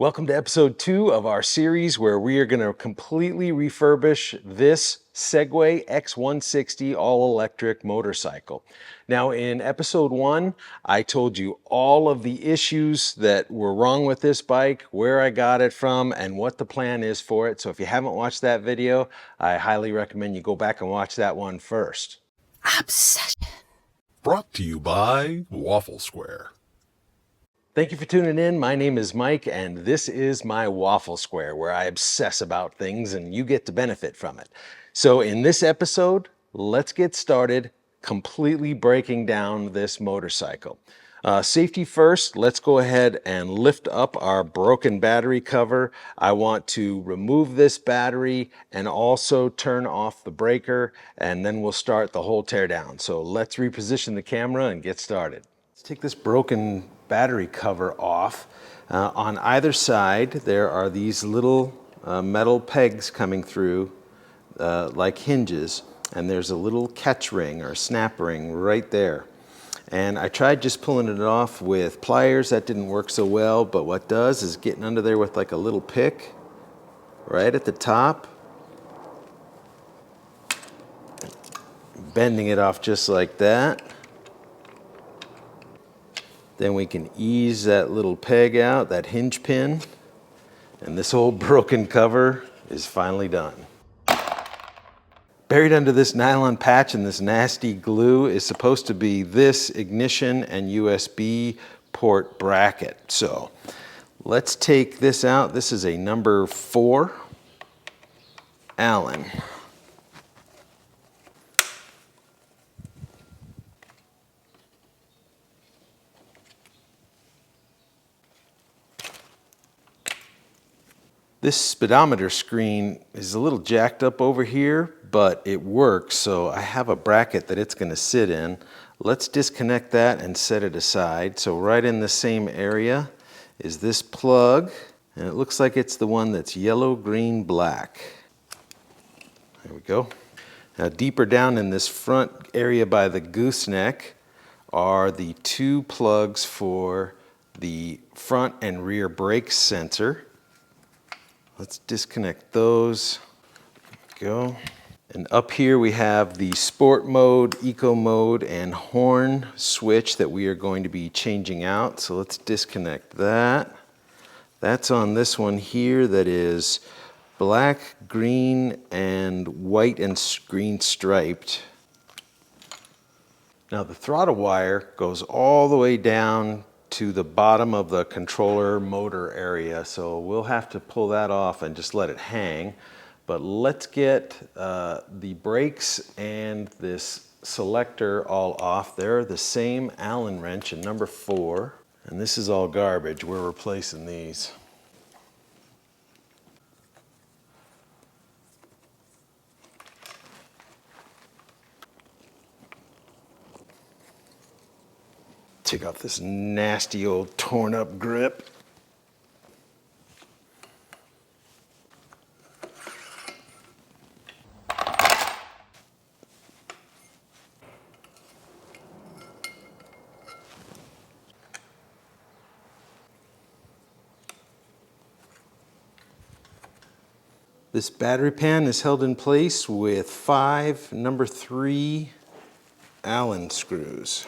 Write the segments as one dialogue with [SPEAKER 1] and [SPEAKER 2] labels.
[SPEAKER 1] Welcome to episode 2 of our series where we are going to completely refurbish this Segway X160 all-electric motorcycle. Now in episode 1, I told you all of the issues that were wrong with this bike, where I got it from, and what the plan is for it. So if you haven't watched that video, I highly recommend you go back and watch that one first.
[SPEAKER 2] Obsession.
[SPEAKER 3] Brought to you by Waffle Square.
[SPEAKER 1] Thank you for tuning in. My name is Mike, and this is my Waffle Square, where I obsess about things and you get to benefit from it. So in this episode, let's get started completely breaking down this motorcycle. Safety first, let's go ahead and lift up our broken battery cover. I want to remove this battery and also turn off the breaker, and then we'll start the whole teardown. So let's reposition the camera and get started. Let's take this broken battery cover off. On either side, there are these little metal pegs coming through like hinges, and there's a little catch ring or snap ring right there. And I tried just pulling it off with pliers. That didn't work so well, but what does is getting under there with like a little pick right at the top, bending it off just like that. Then we can ease that little peg out, that hinge pin, and this old broken cover is finally done. Buried under this nylon patch and this nasty glue is supposed to be this ignition and USB port bracket. So let's take this out. This is a number 4 Allen. This speedometer screen is a little jacked up over here, but it works, so I have a bracket that it's going to sit in. Let's disconnect that and set it aside. So right in the same area is this plug, and it looks like it's the one that's yellow, green, black. There we go. Now deeper down in this front area by the gooseneck are the 2 plugs for the front and rear brake sensor. Let's disconnect those. Go. And up here we have the sport mode, eco mode, and horn switch that we are going to be changing out. So let's disconnect that. That's on this one here that is black, green, and white and green striped. Now the throttle wire goes all the way down to the bottom of the controller motor area, so we'll have to pull that off and just let it hang. But let's get the brakes and this selector all off. They're the same Allen wrench in number 4, and this is all garbage. We're replacing these. Take off this nasty old torn up grip. This battery pan is held in place with 5 number 3 Allen screws.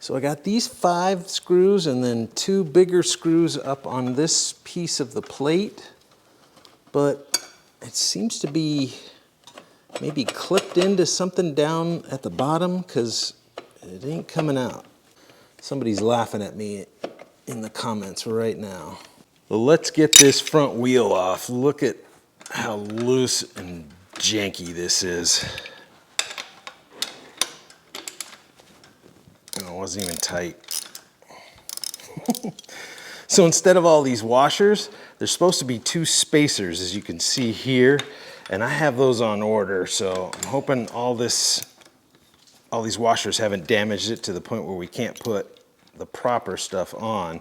[SPEAKER 1] So I got these 5 screws and then 2 bigger screws up on this piece of the plate, but it seems to be maybe clipped into something down at the bottom because it ain't coming out. Somebody's laughing at me in the comments right now. Well, let's get this front wheel off. Look at how loose and janky this is. It wasn't even tight. So instead of all these washers, there's supposed to be 2 spacers, as you can see here, and I have those on order, so I'm hoping all these washers haven't damaged it to the point where we can't put the proper stuff on.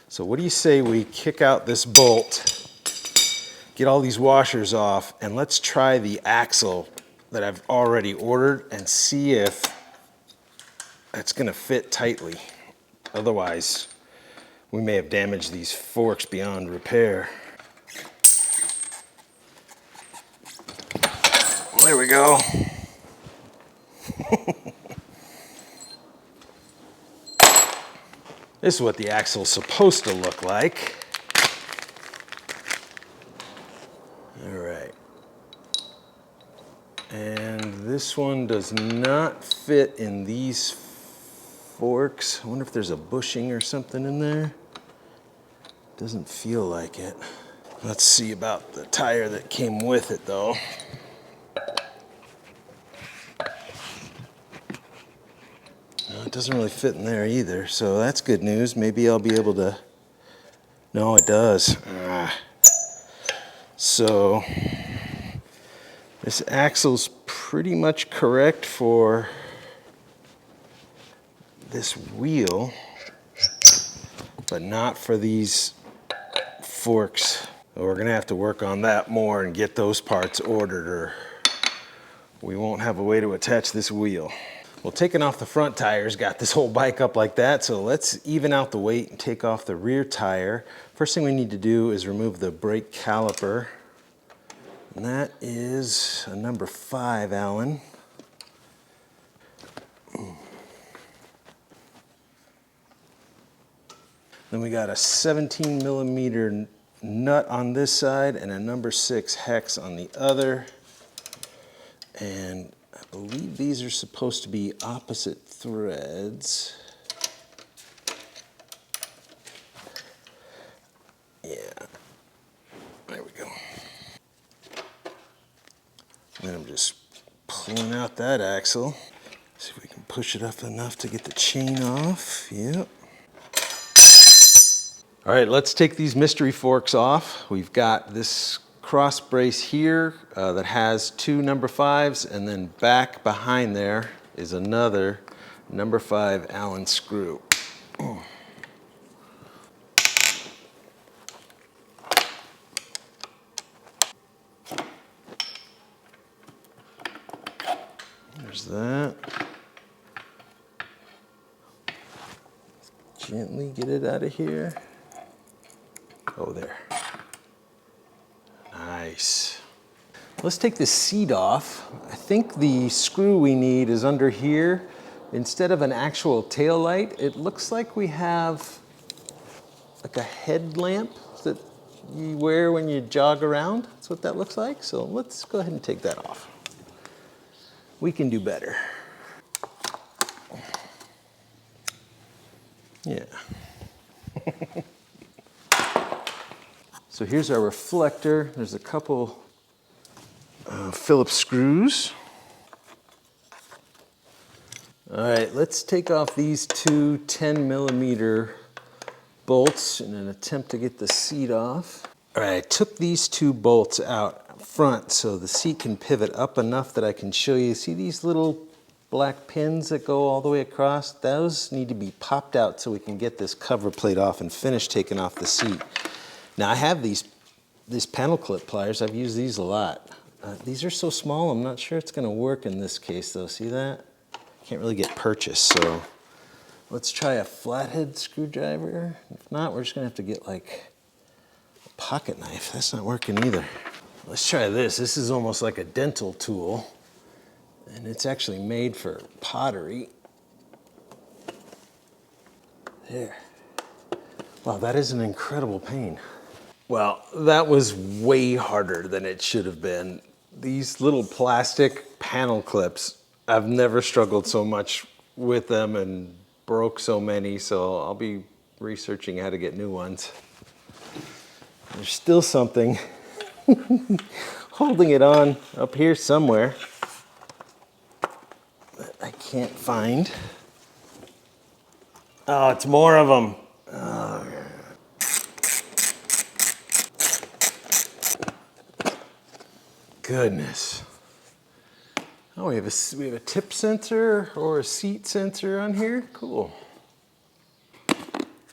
[SPEAKER 1] So what do you say we kick out this bolt, get all these washers off, and let's try the axle that I've already ordered and see if that's gonna fit tightly. Otherwise, we may have damaged these forks beyond repair. There we go. This is what the axle's supposed to look like. All right. And this one does not fit in these forks. I wonder if there's a bushing or something in there. Doesn't feel like it. Let's see about the tire that came with it though. No, it doesn't really fit in there either, so that's good news. Maybe I'll be able to... No, it does. So, this axle's pretty much correct for this wheel, but not for these forks. We're gonna have to work on that more and get those parts ordered, or we won't have a way to attach this wheel. Well, taking off the front tires got this whole bike up like that, so let's even out the weight and take off the rear tire. First thing we need to do is remove the brake caliper. And that is a number 5 Allen. Then we got a 17 millimeter nut on this side and a number 6 hex on the other. And I believe these are supposed to be opposite threads. Yeah, there we go. And then I'm just pulling out that axle. See if we can push it up enough to get the chain off. Yep. All right, let's take these mystery forks off. We've got this cross brace here that has 2 number 5s, and then back behind there is another number 5 Allen screw. There's that. Gently get it out of here. Oh, there. Nice. Let's take the seat off. I think the screw we need is under here. Instead of an actual tail light, it looks like we have like a headlamp that you wear when you jog around. That's what that looks like. So let's go ahead and take that off. We can do better. Yeah. So here's our reflector. There's a couple Phillips screws. All right, let's take off these 2 10 millimeter bolts in an attempt to get the seat off. All right, I took these 2 bolts out front so the seat can pivot up enough that I can show you. See these little black pins that go all the way across? Those need to be popped out so we can get this cover plate off and finish taking off the seat. Now I have these panel clip pliers. I've used these a lot. These are so small, I'm not sure it's gonna work in this case though. See that? Can't really get purchased, so let's try a flathead screwdriver. If not, we're just gonna have to get like a pocket knife. That's not working either. Let's try this. This is almost like a dental tool, and it's actually made for pottery. There. Wow, that is an incredible pain. Well, that was way harder than it should have been. These little plastic panel clips, I've never struggled so much with them and broke so many, so I'll be researching how to get new ones. There's still something holding it on up here somewhere that I can't find. Oh, it's more of them. Oh. Goodness. Oh, we have a tip sensor or a seat sensor on here. Cool.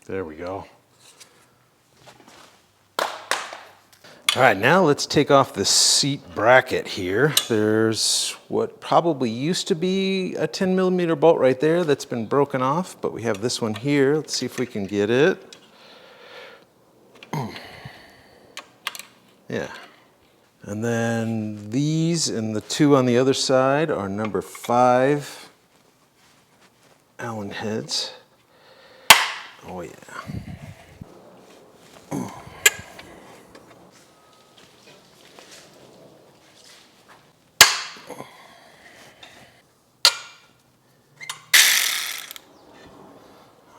[SPEAKER 1] There we go. All right, now let's take off the seat bracket here. There's what probably used to be a 10 millimeter bolt right there that's been broken off, but we have this one here. Let's see if we can get it. Yeah. And then these and the two on the other side are number 5 Allen heads. Oh yeah.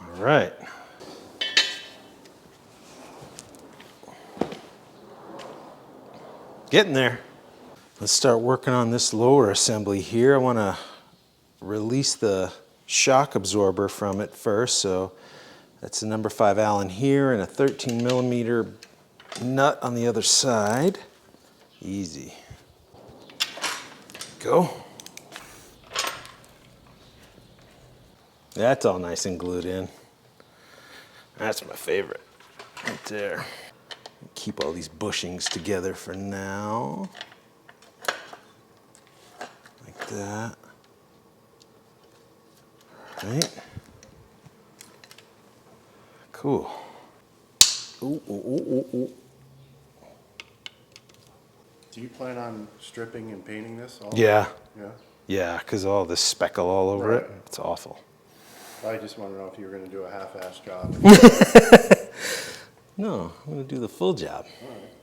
[SPEAKER 1] All right. Getting there. Let's start working on this lower assembly here. I want to release the shock absorber from it first. So that's the number 5 Allen here and a 13 millimeter nut on the other side. Easy. Go. That's all nice and glued in. That's my favorite right there. Keep all these bushings together for now. Like that. Right. Cool. Ooh, ooh, ooh, ooh, ooh.
[SPEAKER 2] Do you plan on stripping and painting this all?
[SPEAKER 1] Yeah.
[SPEAKER 2] Yeah?
[SPEAKER 1] Yeah, because all this speckle all over
[SPEAKER 2] Right.
[SPEAKER 1] it. It's awful.
[SPEAKER 2] I just want to know if you were going to do a half-ass job.
[SPEAKER 1] No, I'm going to do the full job.
[SPEAKER 2] All right.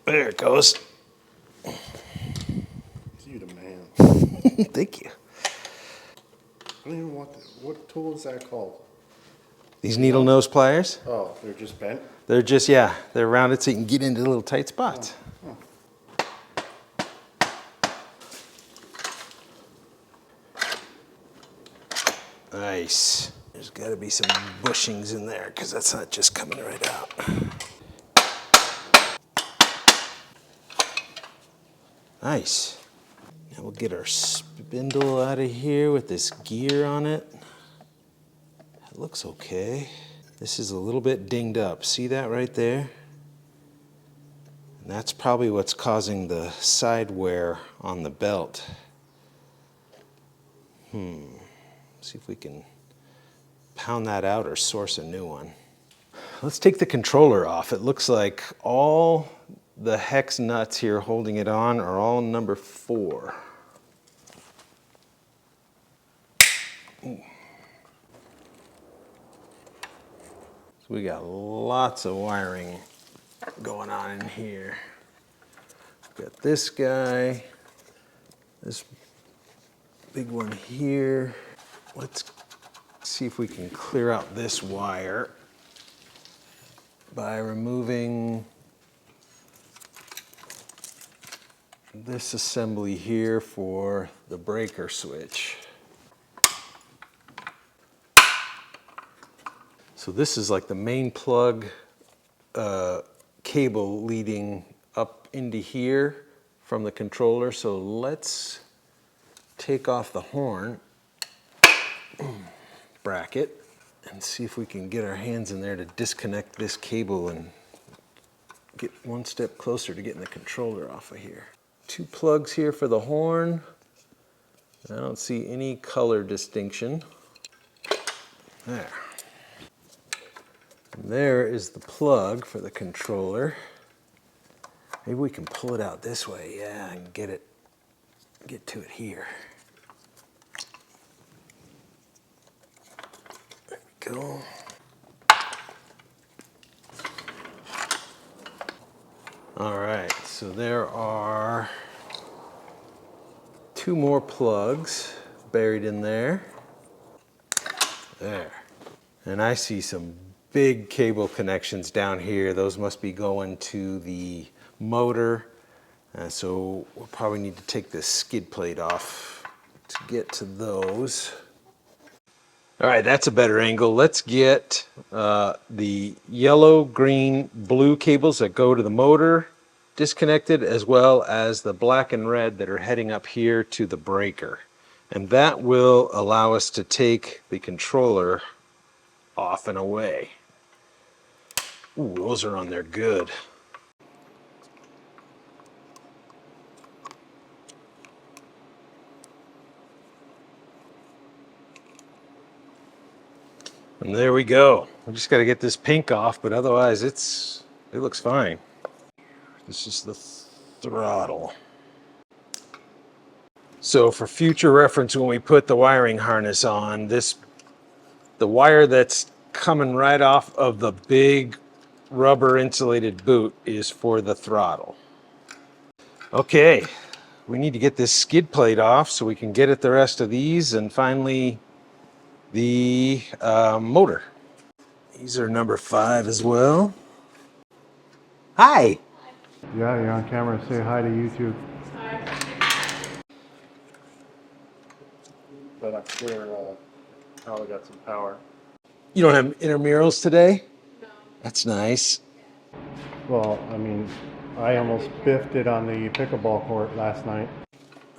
[SPEAKER 1] There it goes.
[SPEAKER 2] You the man.
[SPEAKER 1] Thank you.
[SPEAKER 2] I don't even want what tool is that called?
[SPEAKER 1] These needle nose pliers,
[SPEAKER 2] Oh, they're just bent?
[SPEAKER 1] they're just, yeah, they're rounded so you can get into little tight spots.
[SPEAKER 2] Oh.
[SPEAKER 1] Nice. There's got to be some bushings in there because that's not just coming right out. Nice. Now we'll get our spindle out of here with this gear on it. That looks okay. This is a little bit dinged up. See that right there? And that's probably what's causing the side wear on the belt. See if we can pound that out or source a new one. Let's take the controller off. It looks like all the hex nuts here holding it on are all number 4. Ooh. So we got lots of wiring going on in here. Got this guy, this big one here. Let's see if we can clear out this wire by removing this assembly here for the breaker switch. So this is like the main plug cable leading up into here from the controller. So let's take off the horn bracket and see if we can get our hands in there to disconnect this cable and get one step closer to getting the controller off of here. 2 plugs here for the horn. I don't see any color distinction. There. And there is the plug for the controller. Maybe we can pull it out this way, yeah, and get to it here. There we go. All right, so there are 2 more plugs buried in there. There. And I see some big cable connections down here. Those must be going to the motor. So we'll probably need to take this skid plate off to get to those. All right, that's a better angle. Let's get the yellow, green, blue cables that go to the motor disconnected, as well as the black and red that are heading up here to the breaker. And that will allow us to take the controller off and away. Ooh, those are on there good. And there we go. We just got to get this pink off, but otherwise it looks fine. This is the throttle. So for future reference, when we put the wiring harness on, the wire that's coming right off of the big rubber insulated boot is for the throttle. Okay, we need to get this skid plate off so we can get at the rest of these, and finally the motor. These are number 5 as well. Hi.
[SPEAKER 2] Yeah, you're on camera. Say hi to YouTube. But I'm sure probably got some power.
[SPEAKER 1] You don't have intramurals today? No. That's nice.
[SPEAKER 2] Well, I mean, I almost biffed it on the pickleball court last night.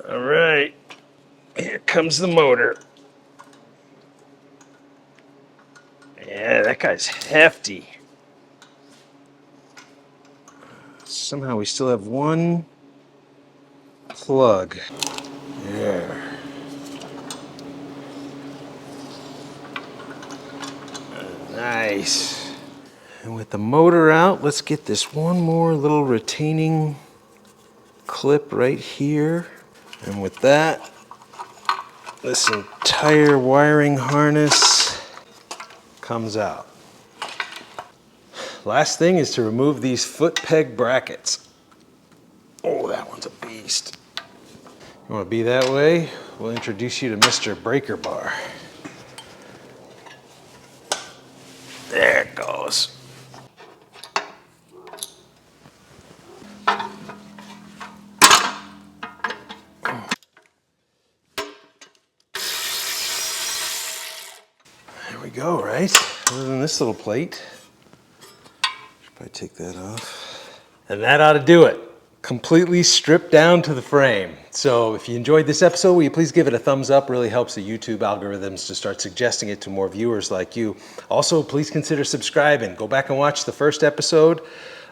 [SPEAKER 1] All right, here comes the motor. Yeah, that guy's hefty. Somehow we still have one plug. There. Nice. And with the motor out, let's get this one more little retaining clip right here. And with that, this entire wiring harness comes out. Last thing is to remove these foot peg brackets. Oh, that one's a beast. You want to be that way? We'll introduce you to Mr. Breaker Bar. There it goes. There we go, right? Other than this little plate. Should probably take that off. And that ought to do it. Completely stripped down to the frame. So if you enjoyed this episode, will you please give it a thumbs up? Really helps the YouTube algorithms to start suggesting it to more viewers like you. Also, please consider subscribing. Go back and watch the first episode.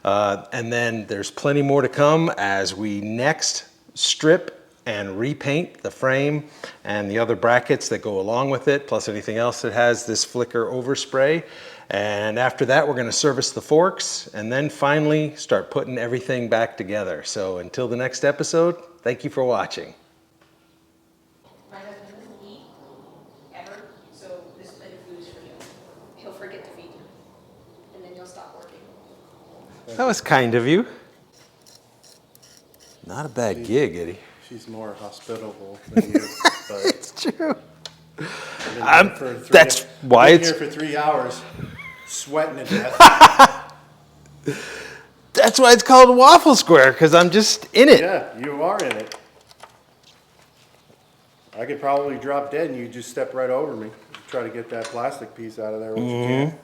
[SPEAKER 1] And then there's plenty more to come as we next strip and repaint the frame and the other brackets that go along with it, plus anything else that has this flicker overspray. And after that, we're going to service the forks and then finally start putting everything back together. So until the next episode, thank you for watching.
[SPEAKER 4] My husband doesn't eat ever, so this plate of food is for you. He'll forget to feed you, and then you'll stop working.
[SPEAKER 1] That was kind of you. Not a bad gig, Eddie.
[SPEAKER 2] She's more hospitable than you, but
[SPEAKER 1] It's true.
[SPEAKER 2] that's
[SPEAKER 1] why it's
[SPEAKER 2] here for 3 hours, sweating to death.
[SPEAKER 1] that's why it's called Waffle Square, because I'm just in it.
[SPEAKER 2] Yeah, you are in it. I could probably drop dead and you just step right over me. Try to get that plastic piece out of there, which you can't.